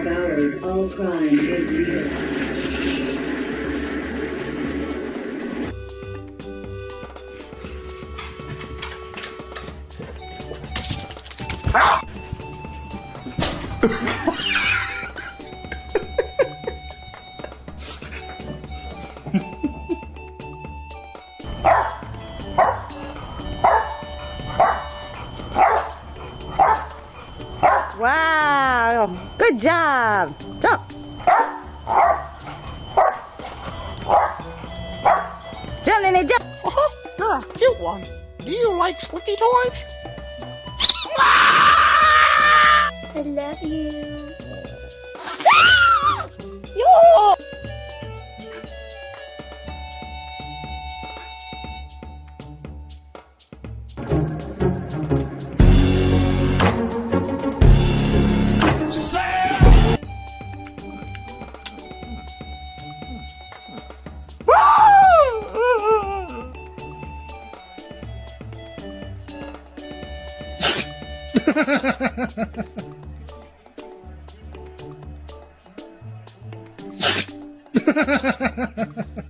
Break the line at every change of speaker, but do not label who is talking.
of ours, all crime is legal.
Wow, good job. Jump. Jump, Nene, jump.
You're a cute one. Do you like squeaky toys?
I love you. Yo!
Ha ha ha ha ha!